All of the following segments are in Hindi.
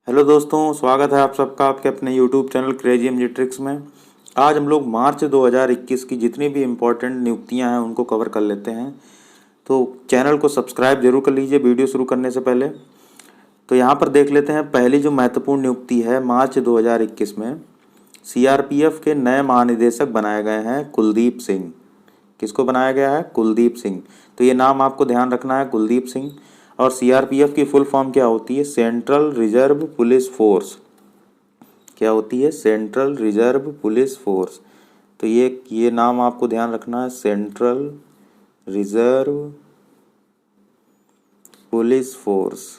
हेलो दोस्तों, स्वागत है आप सबका आपके अपने यूट्यूब चैनल क्रेजी एमजी में। आज हम लोग मार्च 2021 की जितनी भी इम्पोर्टेंट नियुक्तियां हैं उनको कवर कर लेते हैं। तो चैनल को सब्सक्राइब जरूर कर लीजिए वीडियो शुरू करने से पहले। तो यहाँ पर देख लेते हैं पहली जो महत्वपूर्ण नियुक्ति है मार्च 2021 में सीआरपीएफ के नए महानिदेशक बनाए गए हैं कुलदीप सिंह। किसको बनाया गया है? कुलदीप सिंह। तो ये नाम आपको ध्यान रखना है, कुलदीप सिंह। और सीआरपीएफ की फुल फॉर्म क्या होती है? Central reserve police force. क्या होती है? Central reserve police force. तो ये नाम आपको ध्यान रखना है, सेंट्रल रिजर्व पुलिस फोर्स।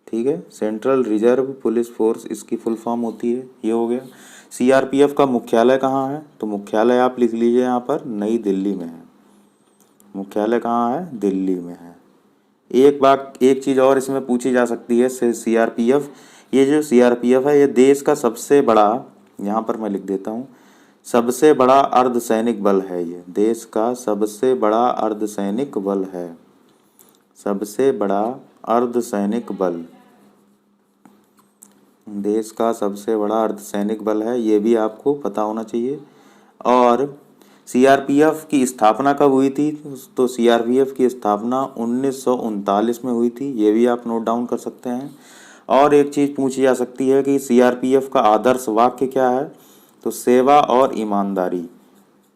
ठीक है, सेंट्रल रिजर्व पुलिस फोर्स इसकी फुल फॉर्म होती है। ये हो गया। सीआरपीएफ का मुख्यालय कहाँ है? तो मुख्यालय आप लिख लीजिए यहाँ पर, नई दिल्ली में है। मुख्यालय कहाँ है? दिल्ली में है। एक चीज़ और इसमें पूछी जा सकती है सीआरपीएफ। ये जो सीआरपीएफ है ये देश का सबसे बड़ा, यहाँ पर मैं लिख देता हूँ, सबसे बड़ा अर्धसैनिक बल है। ये देश का सबसे बड़ा अर्धसैनिक बल है। सबसे बड़ा अर्धसैनिक बल, देश का सबसे बड़ा अर्धसैनिक बल है, ये भी आपको पता होना चाहिए। और सीआरपीएफ की स्थापना कब हुई थी? तो सीआरपीएफ की स्थापना 1939 में हुई थी, ये भी आप नोट डाउन कर सकते हैं। और एक चीज़ पूछी जा सकती है कि सीआरपीएफ का आदर्श वाक्य क्या है? तो सेवा और ईमानदारी।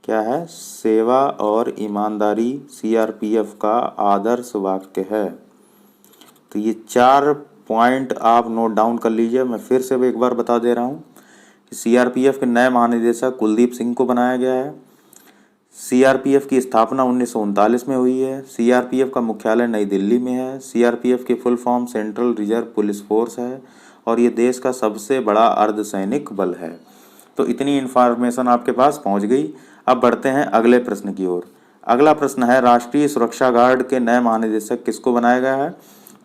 क्या है? सेवा और ईमानदारी सीआरपीएफ का आदर्श वाक्य है। तो ये 4 पॉइंट आप नोट डाउन कर लीजिए। मैं फिर से एक बार बता दे रहा हूँ कि सीआरपीएफ के नए महानिदेशक कुलदीप सिंह को बनाया गया है। सीआरपीएफ की स्थापना 1939 में हुई है। सीआरपीएफ का मुख्यालय नई दिल्ली में है। सीआरपीएफ की full form central reserve police force है और ये देश का सबसे बड़ा अर्धसैनिक बल है। तो इतनी इन्फॉर्मेशन आपके पास पहुंच गई। अब बढ़ते हैं अगले प्रश्न की ओर। अगला प्रश्न है, राष्ट्रीय सुरक्षा गार्ड के नए महानिदेशक किसको बनाया गया है?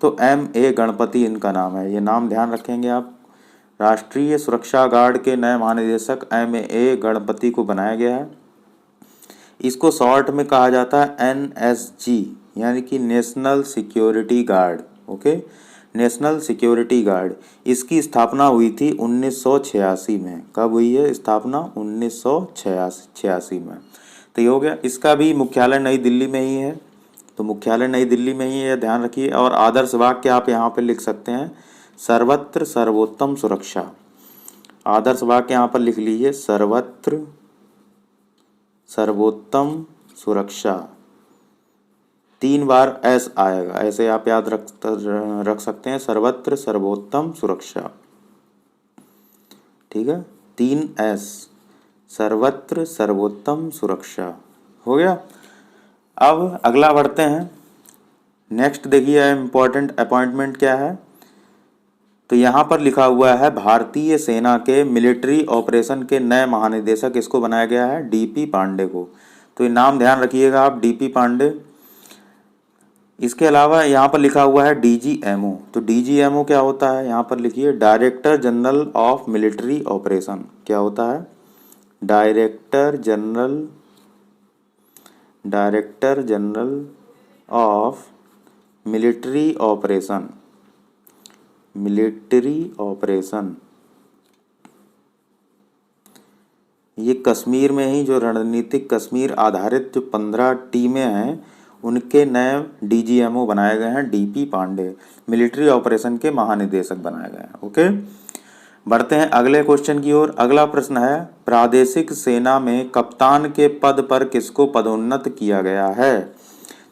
तो M.A. गणपति इनका नाम है। ये नाम ध्यान रखेंगे आप। राष्ट्रीय सुरक्षा गार्ड के नए महानिदेशक M.A. गणपति को बनाया गया है। इसको शॉर्ट में कहा जाता है NSG, यानी कि national security guard. Okay, national security guard. इसकी स्थापना हुई थी 1986 में। कब हुई है स्थापना? 1986 में। तो ये हो गया। इसका भी मुख्यालय नई दिल्ली में ही है। तो मुख्यालय नई दिल्ली में ही है, ध्यान रखिए। और आदर्श वाक्य आप यहाँ पे लिख सकते हैं, सर्वत्र सर्वोत्तम सुरक्षा। आदर्श वाक्य यहाँ पर लिख लीजिए, सर्वत्र सर्वोत्तम सुरक्षा। 3 बार एस आएगा, ऐसे आप याद रख सकते हैं, सर्वत्र सर्वोत्तम सुरक्षा। ठीक है, 3 एस, सर्वत्र सर्वोत्तम सुरक्षा। हो गया। अब अगला बढ़ते हैं। नेक्स्ट देखिए इम्पोर्टेंट अपॉइंटमेंट क्या है। तो यहाँ पर लिखा हुआ है, भारतीय सेना के मिलिट्री ऑपरेशन के नए महानिदेशक इसको बनाया गया है, डीपी पांडे को। तो ये नाम ध्यान रखिएगा आप, डीपी पांडे। इसके अलावा यहाँ पर लिखा हुआ है डीजीएमओ। तो डीजीएमओ क्या होता है? यहाँ पर लिखिए, director general of military operation. क्या होता है? Director general of military operation. Military operation ये कश्मीर में ही जो रणनीतिक कश्मीर आधारित जो 15 टीमें हैं उनके नए डीजीएमओ बनाए गए हैं, डीपी पांडे। मिलिट्री ऑपरेशन के महानिदेशक बनाए गए हैं। ओके, बढ़ते हैं अगले क्वेश्चन की ओर। अगला प्रश्न है, प्रादेशिक सेना में कप्तान के पद पर किसको पदोन्नत किया गया है?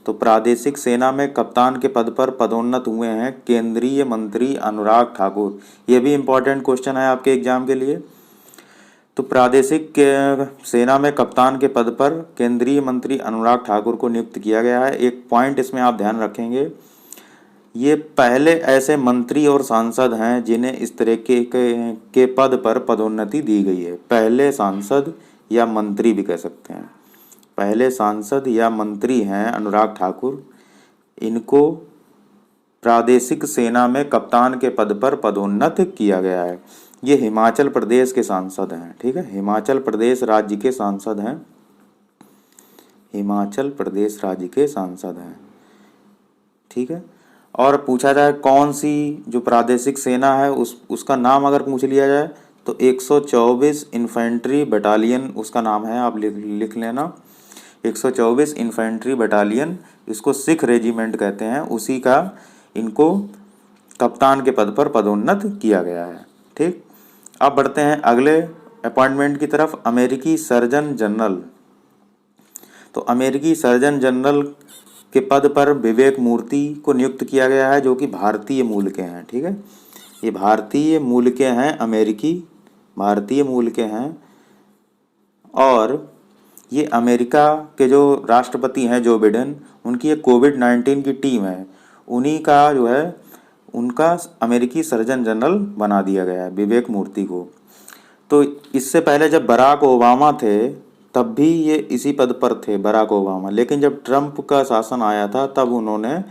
तो प्रादेशिक सेना में कप्तान के पद पर पदोन्नत हुए हैं केंद्रीय मंत्री अनुराग ठाकुर। ये भी इम्पोर्टेंट क्वेश्चन है आपके एग्जाम के लिए। तो प्रादेशिक सेना में कप्तान के पद पर केंद्रीय मंत्री अनुराग ठाकुर को नियुक्त किया गया है। एक पॉइंट इसमें आप ध्यान रखेंगे, ये पहले ऐसे मंत्री और सांसद हैं जिन्हें इस तरह के पद पर पदोन्नति दी गई है। पहले सांसद या मंत्री भी कह सकते हैं, पहले सांसद या मंत्री हैं अनुराग ठाकुर। इनको प्रादेशिक सेना में कप्तान के पद पर पदोन्नत किया गया है। ये हिमाचल प्रदेश के सांसद हैं। ठीक है, हिमाचल प्रदेश राज्य के सांसद हैं। हिमाचल प्रदेश राज्य के सांसद हैं। ठीक है, और पूछा जाए कौन सी जो प्रादेशिक सेना है उसका नाम अगर पूछ लिया जाए तो 124 इन्फेंट्री बटालियन उसका नाम है, आप लिख लेना। 124 इन्फेंट्री बटालियन, इसको सिख रेजिमेंट कहते हैं, उसी का इनको कप्तान के पद पर पदोन्नत किया गया है। ठीक, अब बढ़ते हैं अगले अपॉइंटमेंट की तरफ, अमेरिकी सर्जन जनरल। तो अमेरिकी सर्जन जनरल के पद पर विवेक मूर्ति को नियुक्त किया गया है, जो कि भारतीय मूल के हैं। ठीक है, ये भारतीय मूल के हैं, अमेरिकी भारतीय मूल के हैं। और ये अमेरिका के जो राष्ट्रपति हैं जो बिडेन, उनकी एक कोविड-19 की टीम है, उन्हीं का जो है उनका अमेरिकी सर्जन जनरल बना दिया गया है विवेक मूर्ति को। तो इससे पहले जब बराक ओबामा थे तब भी ये इसी पद पर थे, बराक ओबामा, लेकिन जब ट्रंप का शासन आया था तब उन्होंने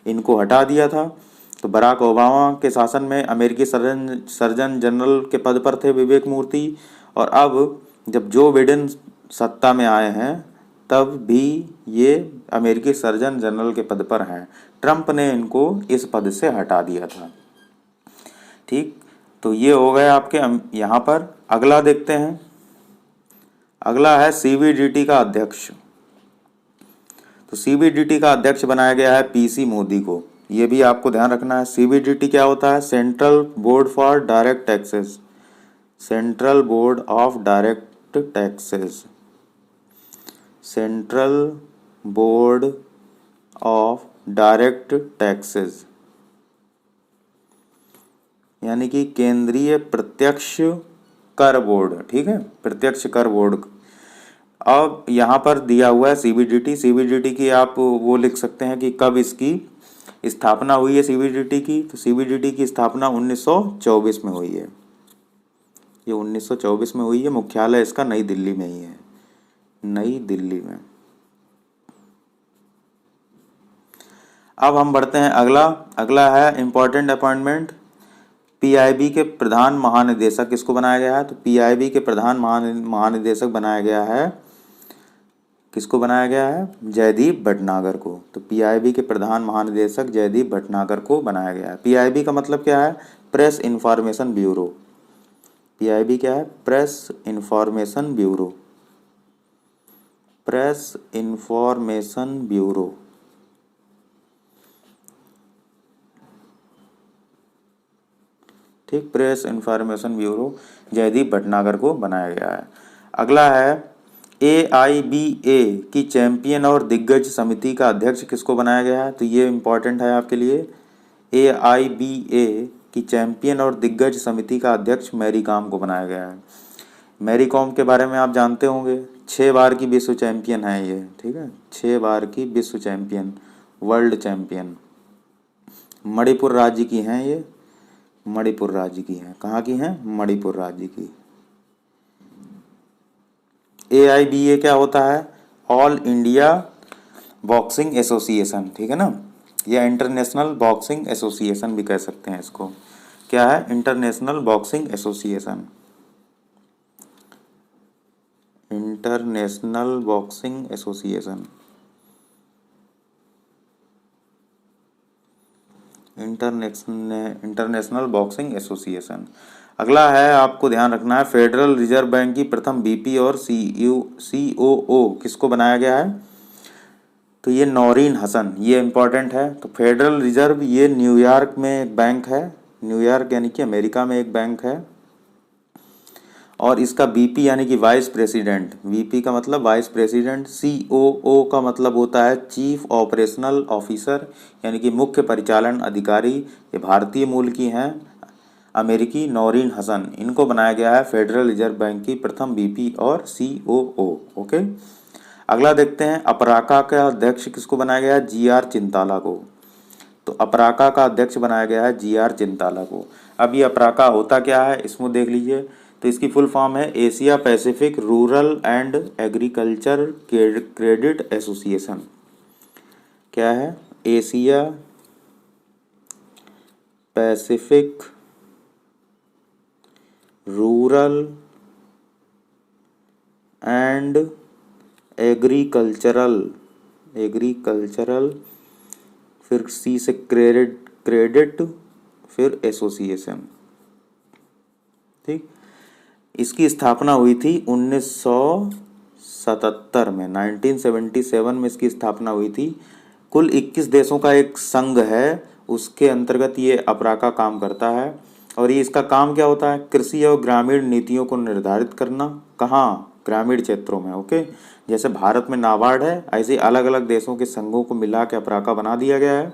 इनको हटा दिया था। तो बराक ओबामा के शासन में अमेरिकी सर्जन जनरल के पद पर थे विवेक मूर्ति, और अब जब जो बिडेन सत्ता में आए हैं तब भी ये अमेरिकी सर्जन जनरल के पद पर हैं। ट्रंप ने इनको इस पद से हटा दिया था। ठीक, तो ये हो गया आपके यहाँ पर। अगला देखते हैं, अगला है सीबीडीटी का अध्यक्ष। तो सीबीडीटी का अध्यक्ष बनाया गया है पीसी मोदी को। ये भी आपको ध्यान रखना है। सीबीडीटी क्या होता है? Central board for direct taxes, central board of direct taxes, central board of direct taxes, यानी कि केंद्रीय प्रत्यक्ष कर बोर्ड। ठीक है, प्रत्यक्ष कर बोर्ड। अब यहाँ पर दिया हुआ है सीबीडीटी। सीबीडीटी की आप वो लिख सकते हैं कि कब इसकी स्थापना हुई है सीबीडीटी की। तो सीबीडीटी की स्थापना 1924 में हुई है। ये 1924 में हुई है। मुख्यालय इसका नई दिल्ली में ही है, नई दिल्ली में। अब हम बढ़ते हैं अगला है इम्पोर्टेंट अपॉइंटमेंट। पीआईबी के प्रधान महानिदेशक किसको बनाया गया है? तो पीआईबी के प्रधान महानिदेशक बनाया गया है, किसको बनाया गया है? जयदीप भटनागर को। तो पीआईबी के प्रधान महानिदेशक जयदीप भटनागर को बनाया गया है। पीआईबी का मतलब क्या है? Press information bureau. पीआईबी क्या है? Press information bureau, press information bureau. ठीक, press information bureau Jaideep Bhatnagar को बनाया गया है। अगला है AIBA की चैंपियन और दिग्गज समिति का अध्यक्ष किसको बनाया गया है? तो ये इम्पोर्टेंट है आपके लिए। AIBA की चैंपियन और दिग्गज समिति का अध्यक्ष मैरी कॉम को बनाया गया है। मैरी कॉम के बारे में आप जानते होंगे, 6 बार की विश्व चैंपियन है ये। ठीक है, 6 बार की विश्व चैंपियन, वर्ल्ड चैंपियन। मणिपुर राज्य की हैं ये, मणिपुर राज्य की हैं। कहाँ की हैं? मणिपुर राज्य की। AIBA क्या होता है? All India boxing association. ठीक है ना, या इंटरनेशनल बॉक्सिंग एसोसिएशन भी कह सकते हैं इसको। क्या है? International boxing association, international boxing association, international boxing association. अगला है, आपको ध्यान रखना है, फेडरल रिजर्व बैंक की प्रथम बीपी और COO किसको बनाया गया है? तो ये नौरीन हसन। ये इम्पोर्टेंट है। तो फेडरल रिजर्व ये न्यूयॉर्क में एक बैंक है, न्यूयॉर्क यानी कि अमेरिका में एक बैंक है, और इसका बीपी यानी कि वाइस प्रेसिडेंट, वीपी का मतलब वाइस प्रेसिडेंट, COO का मतलब होता है चीफ ऑपरेशनल ऑफिसर, यानी कि मुख्य परिचालन अधिकारी। ये भारतीय मूल की हैं, अमेरिकी, नौरीन हसन। इनको बनाया गया है फेडरल रिजर्व बैंक की प्रथम बीपी और COO। ओके, अगला देखते हैं, अपराका का अध्यक्ष किसको बनाया गया है? GR चिंताला को। तो अपराका का अध्यक्ष बनाया गया है GR चिंताला को। अब ये अपराका होता क्या है इसमें देख लीजिए। तो इसकी फुल फॉर्म है Asia Pacific rural and agriculture credit association. क्या है? Asia Pacific rural and agricultural फिर सी से क्रेडिट, फिर एसोसिएशन। ठीक, इसकी स्थापना हुई थी 1977 में, 1977 में इसकी स्थापना हुई थी। कुल 21 देशों का एक संघ है, उसके अंतर्गत ये अपराका काम करता है। और ये इसका काम क्या होता है? कृषि और ग्रामीण नीतियों को निर्धारित करना। कहाँ? ग्रामीण क्षेत्रों में। ओके, जैसे भारत में नाबार्ड है, ऐसे अलग अलग देशों के संघों को मिला के अपराका बना दिया गया है।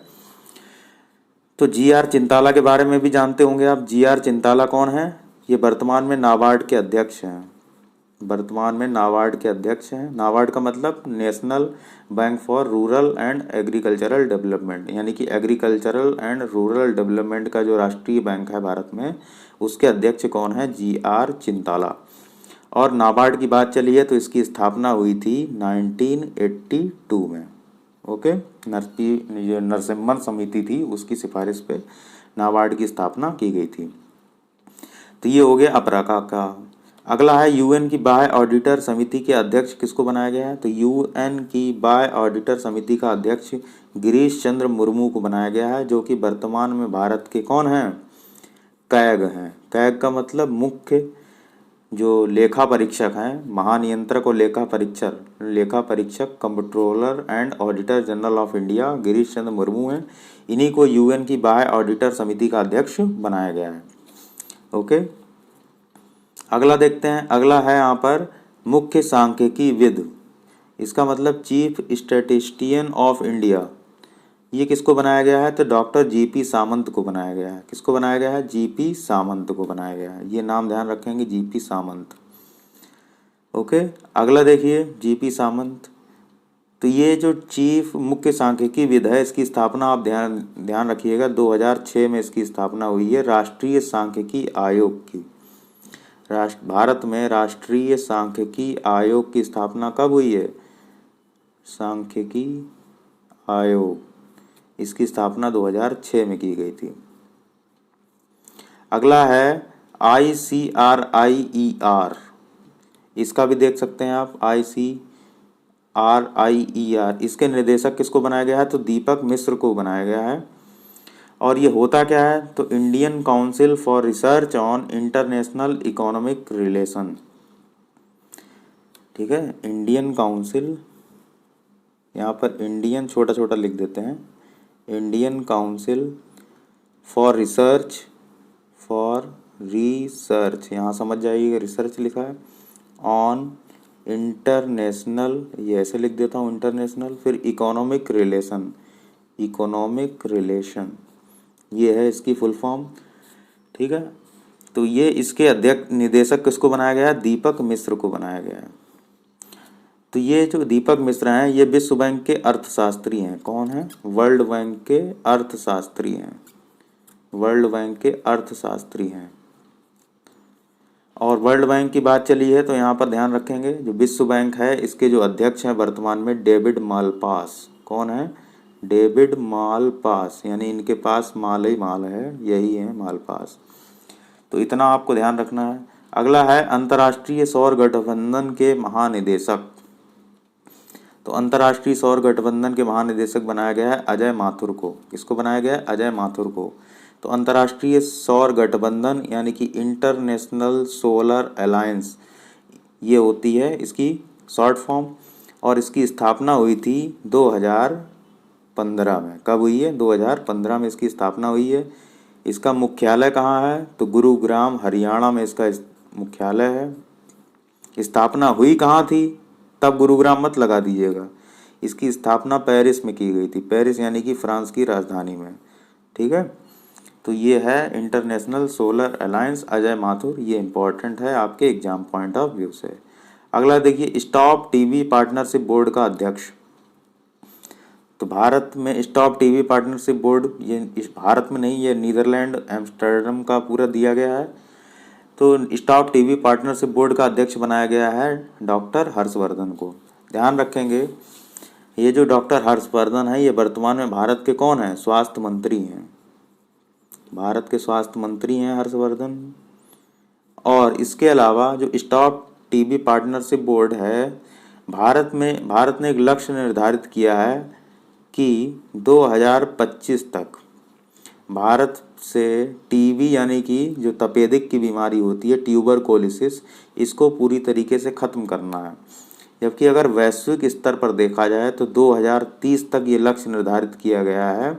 तो जी.आर. चिंताला के बारे में भी जानते होंगे आप। जी.आर. चिंताला कौन है? ये वर्तमान में नाबार्ड के अध्यक्ष हैं। वर्तमान में नाबार्ड के अध्यक्ष हैं। नाबार्ड का मतलब national bank for rural and agricultural development, यानी कि एग्रीकल्चरल एंड रूरल डेवलपमेंट का जो राष्ट्रीय बैंक है भारत में, उसके अध्यक्ष कौन है? जी.आर. चिंताला। और नाबार्ड की बात चली है तो इसकी स्थापना हुई थी 1982 में। ओके, नरसिम्हन समिति थी, उसकी सिफारिश पे नाबार्ड की स्थापना की गई थी। तो ये हो गया अपराका का। अगला है यूएन की बाह्य ऑडिटर समिति के अध्यक्ष किसको बनाया गया है? तो यूएन की बाह्य ऑडिटर समिति का अध्यक्ष गिरीश चंद्र मुर्मू को बनाया गया है, जो कि वर्तमान में भारत के कौन हैं? कैग हैं। कैग का मतलब मुख्य जो लेखा परीक्षक हैं, महानियंत्रक और लेखा परीक्षक controller and auditor general of India Girish Chandra Murmu हैं। इन्हीं को यूएन की बाह्य ऑडिटर समिति का अध्यक्ष बनाया गया है। ओके, अगला देखते हैं। अगला है यहाँ पर मुख्य सांख्यिकीविद, इसका मतलब चीफ स्टैटिस्टिशियन ऑफ इंडिया। ये किसको बनाया गया है? तो डॉक्टर जीपी सामंत को बनाया गया है। किसको बनाया गया है? जीपी सामंत को बनाया गया है। ये नाम ध्यान रखेंगे, जीपी सामंत। ओके, अगला देखिए जीपी सामंत। तो ये जो चीफ मुख्य सांख्यिकीविद है, इसकी स्थापना आप ध्यान रखिएगा 2006 में इसकी स्थापना हुई है राष्ट्रीय सांख्यिकी आयोग की। भारत में राष्ट्रीय सांख्यिकी आयोग की स्थापना कब हुई है? सांख्यिकी आयोग, इसकी स्थापना 2006 में की गई थी। अगला है ICRIER, इसका भी देख सकते हैं आप, ICRIER। इसके निर्देशक किसको बनाया गया है? तो दीपक मिश्र को बनाया गया है। और ये होता क्या है? तो Indian council for research on international economic relation. ठीक है, इंडियन काउंसिल, यहाँ पर इंडियन छोटा छोटा लिख देते हैं, इंडियन काउंसिल फॉर रिसर्च, यहाँ समझ जाइएगा, रिसर्च लिखा है, ऑन इंटरनेशनल, ये ऐसे लिख देता हूँ इंटरनेशनल, फिर इकोनॉमिक रिलेशन, ये है इसकी फुल फॉर्म। ठीक है, तो ये इसके अध्यक्ष निदेशक किसको बनाया गया है? दीपक मिश्र को बनाया गया है। तो ये जो दीपक मिश्र हैं, ये विश्व बैंक के अर्थशास्त्री हैं। कौन है? वर्ल्ड बैंक के अर्थशास्त्री हैं। वर्ल्ड बैंक के अर्थशास्त्री हैं। और वर्ल्ड बैंक की बात चली है तो यहाँ पर ध्यान रखेंगे, जो विश्व बैंक है इसके जो अध्यक्ष हैं वर्तमान में डेविड मालपास। कौन है? डेविड मालपास, यानी इनके पास माल ही माल है, यही है मालपास। तो इतना आपको ध्यान रखना है। अगला है अंतर्राष्ट्रीय सौर गठबंधन के महानिदेशक। तो अंतर्राष्ट्रीय सौर गठबंधन के महानिदेशक बनाया गया है अजय माथुर को। किसको बनाया गया है? अजय माथुर को। तो अंतर्राष्ट्रीय सौर गठबंधन यानी कि इंटरनेशनल सोलर अलायंस, ये होती है इसकी शॉर्ट फॉर्म। और इसकी स्थापना हुई थी 2015 में। कब हुई है? 2015 में इसकी स्थापना हुई है। इसका मुख्यालय कहाँ है? तो गुरुग्राम हरियाणा में इसका मुख्यालय है। स्थापना हुई कहाँ थी? तब गुरुग्राम मत लगा दीजिएगा। इसकी स्थापना पेरिस में की गई थी। पेरिस यानी कि फ्रांस की राजधानी में। ठीक है, तो ये है international solar alliance, Ajay Mathur. ये इंपॉर्टेंट है आपके एग्जाम पॉइंट ऑफ व्यू से। अगला देखिए, स्टॉप टीवी पार्टनरशिप बोर्ड का अध्यक्ष। तो भारत में स्टॉप टीवी पार्टनरशिप बोर्ड, ये इस भारत में नहीं, ये नीदरलैंड एम्स्टर्डम का पूरा दिया गया है। तो स्टॉप टीवी पार्टनरशिप बोर्ड का अध्यक्ष बनाया गया है डॉक्टर हर्षवर्धन को। ध्यान रखेंगे, ये जो डॉक्टर हर्षवर्धन है, ये वर्तमान में भारत के कौन है? स्वास्थ्य मंत्री हैं। भारत के स्वास्थ्य मंत्री हैं हर्षवर्धन। और इसके अलावा जो स्टॉप टीबी पार्टनरशिप बोर्ड है, भारत ने एक लक्ष्य निर्धारित किया है कि 2025 तक भारत से टीबी यानी कि जो तपेदिक की बीमारी होती है ट्यूबरकुलोसिस, इसको पूरी तरीके से ख़त्म करना है। जबकि अगर वैश्विक स्तर पर देखा जाए तो 2030 तक ये लक्ष्य निर्धारित किया गया है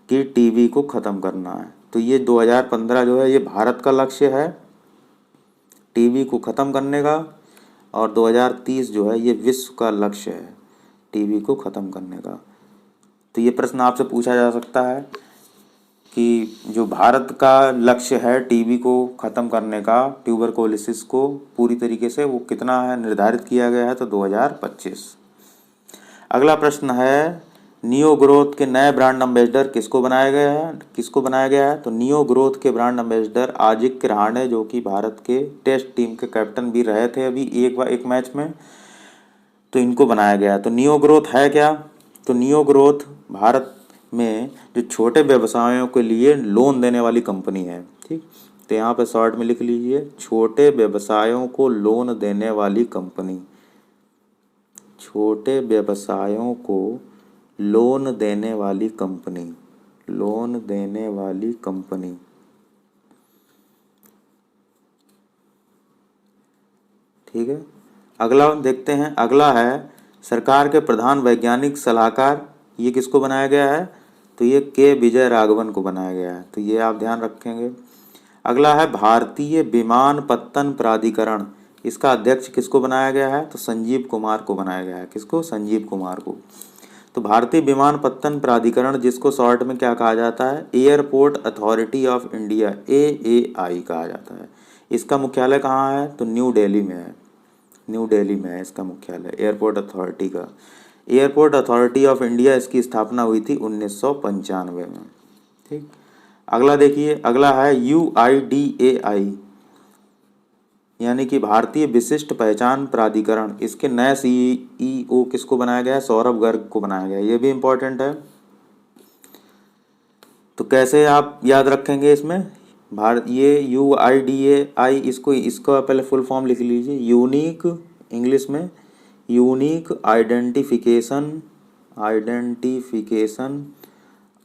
कि टीबी को ख़त्म करना है। तो ये 2015 जो है ये भारत का लक्ष्य है टीबी को ख़त्म करने का, और 2030 जो है ये विश्व का लक्ष्य है टीबी को ख़त्म करने का। तो ये प्रश्न आपसे पूछा जा सकता है कि जो भारत का लक्ष्य है टीबी को ख़त्म करने का, ट्यूबरकुलोसिस को पूरी तरीके से, वो कितना है निर्धारित किया गया है, तो 2025। अगला प्रश्न है नियो ग्रोथ के नए ब्रांड एम्बेसडर किसको बनाया गया है? तो नियो ग्रोथ के ब्रांड एम्बेसडर अजिंक्य रहाणे, जो कि भारत के टेस्ट टीम के कैप्टन भी रहे थे अभी एक मैच में, तो इनको बनाया गया है। तो नियो ग्रोथ है क्या? तो नियो ग्रोथ भारत में जो छोटे व्यवसायों के लिए लोन देने वाली कंपनी है। ठीक, तो यहाँ पे शॉर्ट में लिख लीजिए, छोटे व्यवसायों को लोन देने वाली कंपनी। छोटे व्यवसायों को लोन देने वाली कंपनी, लोन देने वाली कंपनी। ठीक है, अगला देखते हैं। अगला है सरकार के प्रधान वैज्ञानिक सलाहकार, ये किसको बनाया गया है? तो ये के विजय राघवन को बनाया गया है, तो ये आप ध्यान रखेंगे। अगला है भारतीय विमानपत्तन प्राधिकरण, इसका अध्यक्ष किसको बनाया गया है? तो संजीव कुमार को बनाया गया है। किसको? संजीव कुमार को। तो भारतीय विमानपत्तन प्राधिकरण, जिसको शॉर्ट में क्या कहा जाता है? Airport authority of India, AAI कहा जाता है। इसका मुख्यालय कहाँ है? तो न्यू दिल्ली में है। न्यू दिल्ली में है इसका मुख्यालय एयरपोर्ट अथॉरिटी का। एयरपोर्ट अथॉरिटी ऑफ इंडिया, इसकी स्थापना हुई थी 1995 में। ठीक, अगला देखिए, अगला है UIDAI यानी कि भारतीय विशिष्ट पहचान प्राधिकरण, इसके नए CEO किसको बनाया गया है? सौरभ गर्ग को बनाया गया है। ये भी इम्पोर्टेंट है। तो कैसे आप याद रखेंगे इसमें? ये UIDAI, इसको पहले फुल फॉर्म लिख लीजिए, यूनिक, इंग्लिश में unique identification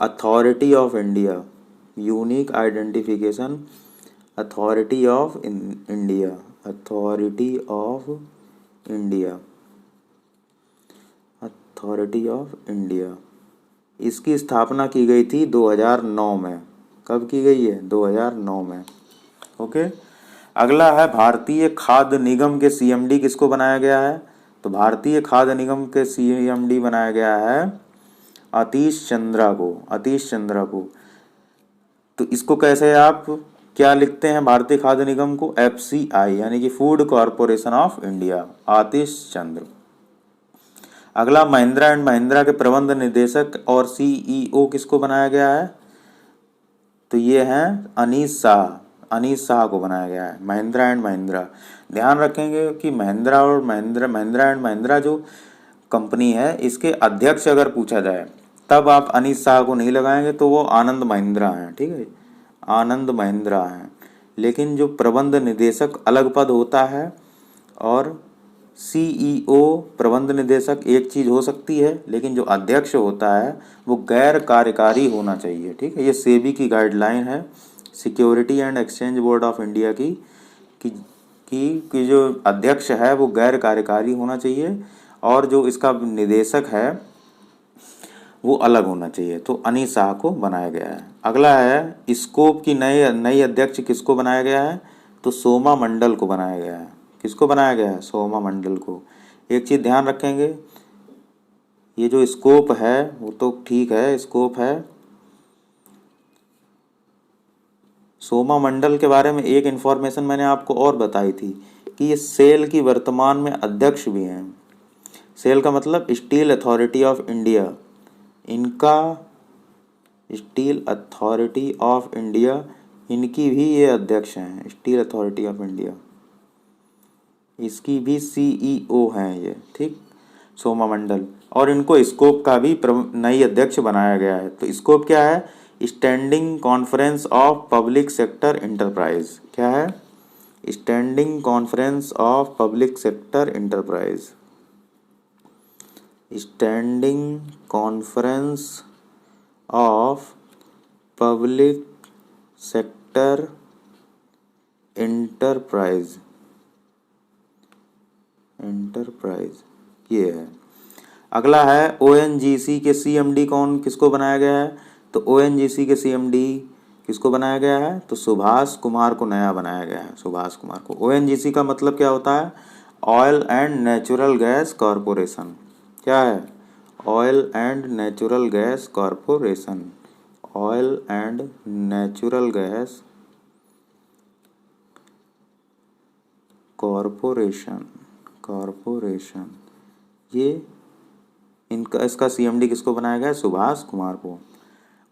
authority of India. Unique identification authority of India, authority of India, authority of India. इसकी स्थापना की गई थी 2009 में। कब की गई है? 2009 में। ओके, अगला है भारतीय खाद्य निगम के CMD किसको बनाया गया है? तो भारतीय खाद्य निगम के CMD बनाया गया है आतिश चंद्रा को। आतिश चंद्रा को। तो इसको कैसे आप क्या लिखते हैं भारतीय खाद्य निगम को? FCI यानी कि फूड कॉरपोरेशन ऑफ इंडिया, आतिश चंद्र। अगला महिंद्रा एंड महिंद्रा के प्रबंध निदेशक और CEO किसको बनाया गया है? तो ये हैं अनीस शाह। अनीस शाह को बनाया गया है महिंद्रा एंड महिंद्रा। ध्यान रखेंगे कि महिंद्रा एंड महिंद्रा जो कंपनी है, इसके अध्यक्ष अगर पूछा जाए तब आप अनीस शाह को नहीं लगाएंगे, तो वो आनंद महिंद्रा हैं। ठीक है, आनंद महिंद्रा हैं। लेकिन जो प्रबंध निदेशक अलग पद होता है, और CEO प्रबंध निदेशक एक चीज़ हो सकती है, लेकिन जो अध्यक्ष होता है वो गैर कार्यकारी होना चाहिए। ठीक है, ये सेबी की गाइडलाइन है, security and exchange board of India की कि जो अध्यक्ष है वो गैर कार्यकारी होना चाहिए, और जो इसका निदेशक है वो अलग होना चाहिए। तो अनीस शाह को बनाया गया है। अगला है स्कोप की नई अध्यक्ष किसको बनाया गया है? तो सोमा मंडल को बनाया गया है। किसको बनाया गया है? सोमा मंडल को। एक चीज़ ध्यान रखेंगे, ये जो स्कोप है वो तो ठीक है, स्कोप है। सोमा मंडल के बारे में एक इन्फॉर्मेशन मैंने आपको और बताई थी कि ये सेल की वर्तमान में अध्यक्ष भी हैं। सेल का मतलब स्टील अथॉरिटी ऑफ इंडिया, इनका स्टील अथॉरिटी ऑफ इंडिया, इनकी भी ये अध्यक्ष हैं। स्टील अथॉरिटी ऑफ इंडिया, इसकी भी CEO हैं ये। ठीक, सोमा मंडल। और इनको स्कोप का भी नई अध्यक्ष बनाया गया है। तो स्कोप क्या है? Standing conference of public sector enterprise. क्या है? Standing conference of public sector enterprise. Standing conference of public sector enterprise ये है। अगला है ओएनजीसी के सीएमडी किसको बनाया गया है? तो ओएनजीसी के सीएमडी किसको बनाया गया है? तो सुभाष कुमार को नया बनाया गया है, सुभाष कुमार को। ओएनजीसी का मतलब क्या होता है? Oil and natural gas corporation. क्या है? Oil and natural gas corporation. Oil and natural gas corporation ये इसका सीएमडी किसको बनाया गया है? सुभाष कुमार को।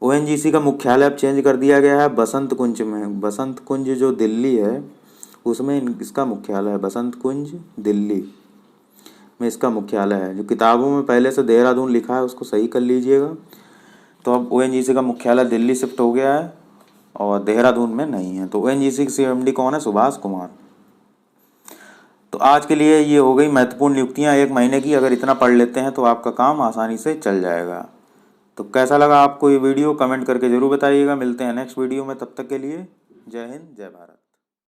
ओएनजीसी का मुख्यालय अब चेंज कर दिया गया है बसंत कुंज में। बसंत कुंज जो दिल्ली है उसमें इसका मुख्यालय है। बसंत कुंज दिल्ली में इसका मुख्यालय है। जो किताबों में पहले से देहरादून लिखा है उसको सही कर लीजिएगा। तो अब ओएनजीसी का मुख्यालय दिल्ली शिफ्ट हो गया है और देहरादून में नहीं है। तो ओएनजीसी के सीएमडी कौन है? सुभाष कुमार। तो आज के लिए ये हो गई महत्वपूर्ण नियुक्तियां 1 महीने की। अगर इतना पढ़ लेते हैं तो आपका काम आसानी से चल जाएगा। तो कैसा लगा आपको ये वीडियो कमेंट करके ज़रूर बताइएगा। मिलते हैं नेक्स्ट वीडियो में, तब तक के लिए जय हिंद जय भारत।